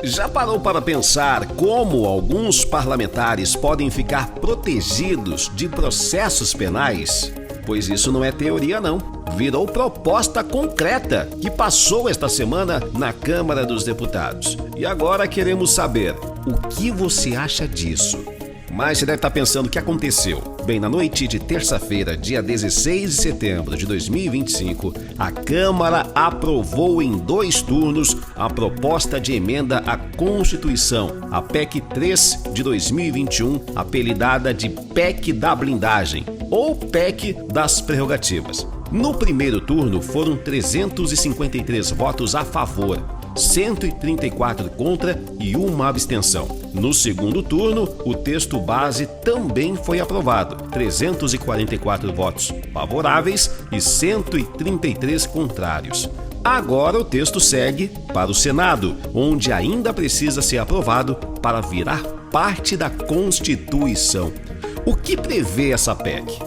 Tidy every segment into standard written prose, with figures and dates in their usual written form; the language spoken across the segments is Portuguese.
Já parou para pensar como alguns parlamentares podem ficar protegidos de processos penais? Pois isso não é teoria não, virou proposta concreta que passou esta semana na Câmara dos Deputados. E agora queremos saber o que você acha disso. Mas você deve estar pensando o que aconteceu. Bem, na noite de terça-feira, dia 16 de setembro de 2025, a Câmara aprovou em 2 turnos a proposta de emenda à Constituição, a PEC 3 de 2021, apelidada de PEC da blindagem, ou PEC das prerrogativas. No primeiro turno foram 353 votos a favor, 134 contra e 1 abstenção. No segundo turno, o texto base também foi aprovado, 344 votos favoráveis e 133 contrários. Agora o texto segue para o Senado, onde ainda precisa ser aprovado para virar parte da Constituição. O que prevê essa PEC?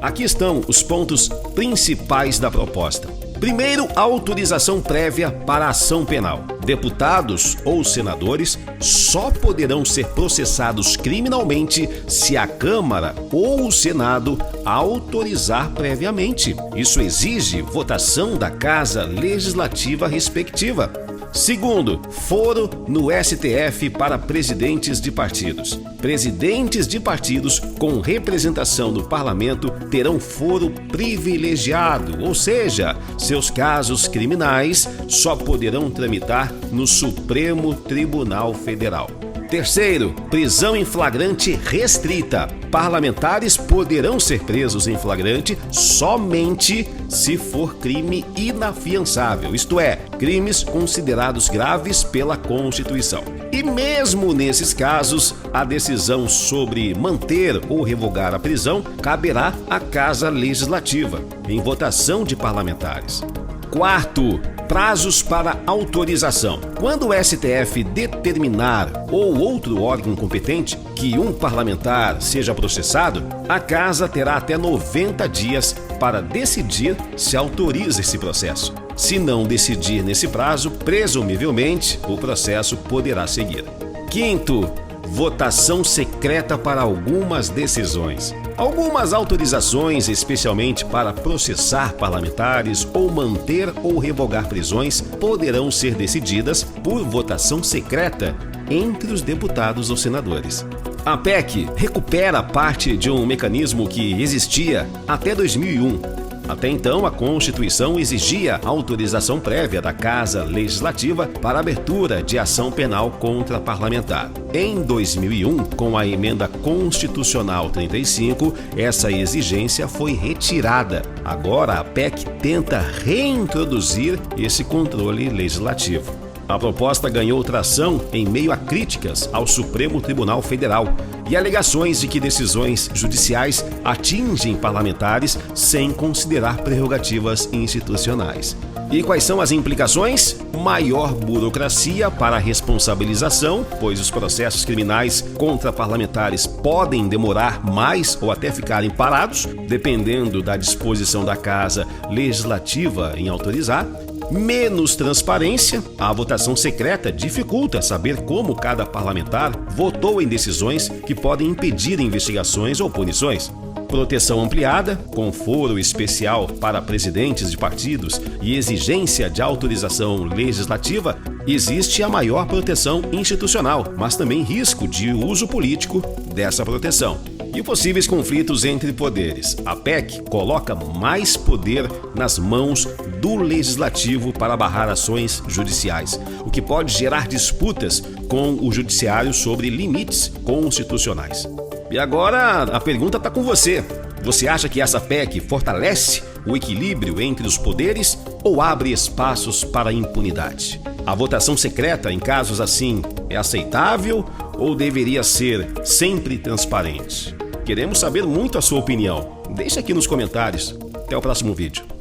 Aqui estão os pontos principais da proposta. Primeiro, a autorização prévia para a ação penal. Deputados ou senadores só poderão ser processados criminalmente se a Câmara ou o Senado autorizar previamente. Isso exige votação da Casa Legislativa respectiva. Segundo, foro no STF para presidentes de partidos. Presidentes de partidos com representação no parlamento terão foro privilegiado, ou seja, seus casos criminais só poderão tramitar no Supremo Tribunal Federal. Terceiro, prisão em flagrante restrita. Parlamentares poderão ser presos em flagrante somente se for crime inafiançável, isto é, crimes considerados graves pela Constituição. E mesmo nesses casos, a decisão sobre manter ou revogar a prisão caberá à Casa Legislativa, em votação de parlamentares. Quarto, prazos para autorização. Quando o STF determinar ou outro órgão competente que um parlamentar seja processado, a Casa terá até 90 dias para decidir se autoriza esse processo. Se não decidir nesse prazo, presumivelmente, o processo poderá seguir. Quinto, votação secreta para algumas decisões. Algumas autorizações, especialmente para processar parlamentares ou manter ou revogar prisões, poderão ser decididas por votação secreta entre os deputados ou senadores. A PEC recupera parte de um mecanismo que existia até 2001. Até então, a Constituição exigia autorização prévia da Casa Legislativa para abertura de ação penal contra parlamentar. Em 2001, com a Emenda Constitucional 35, essa exigência foi retirada. Agora, a PEC tenta reintroduzir esse controle legislativo. A proposta ganhou tração em meio a críticas ao Supremo Tribunal Federal e alegações de que decisões judiciais atingem parlamentares sem considerar prerrogativas institucionais. E quais são as implicações? Maior burocracia para a responsabilização, pois os processos criminais contra parlamentares podem demorar mais ou até ficarem parados, dependendo da disposição da Casa Legislativa em autorizar. Menos transparência, a votação secreta dificulta saber como cada parlamentar votou em decisões que podem impedir investigações ou punições. Proteção ampliada, com foro especial para presidentes de partidos e exigência de autorização legislativa, existe a maior proteção institucional, mas também risco de uso político dessa proteção. E possíveis conflitos entre poderes. A PEC coloca mais poder nas mãos do Legislativo para barrar ações judiciais, o que pode gerar disputas com o Judiciário sobre limites constitucionais. E agora a pergunta está com você. Você acha que essa PEC fortalece o equilíbrio entre os poderes ou abre espaços para a impunidade? A votação secreta em casos assim é aceitável ou deveria ser sempre transparente? Queremos saber muito a sua opinião. Deixe aqui nos comentários. Até o próximo vídeo.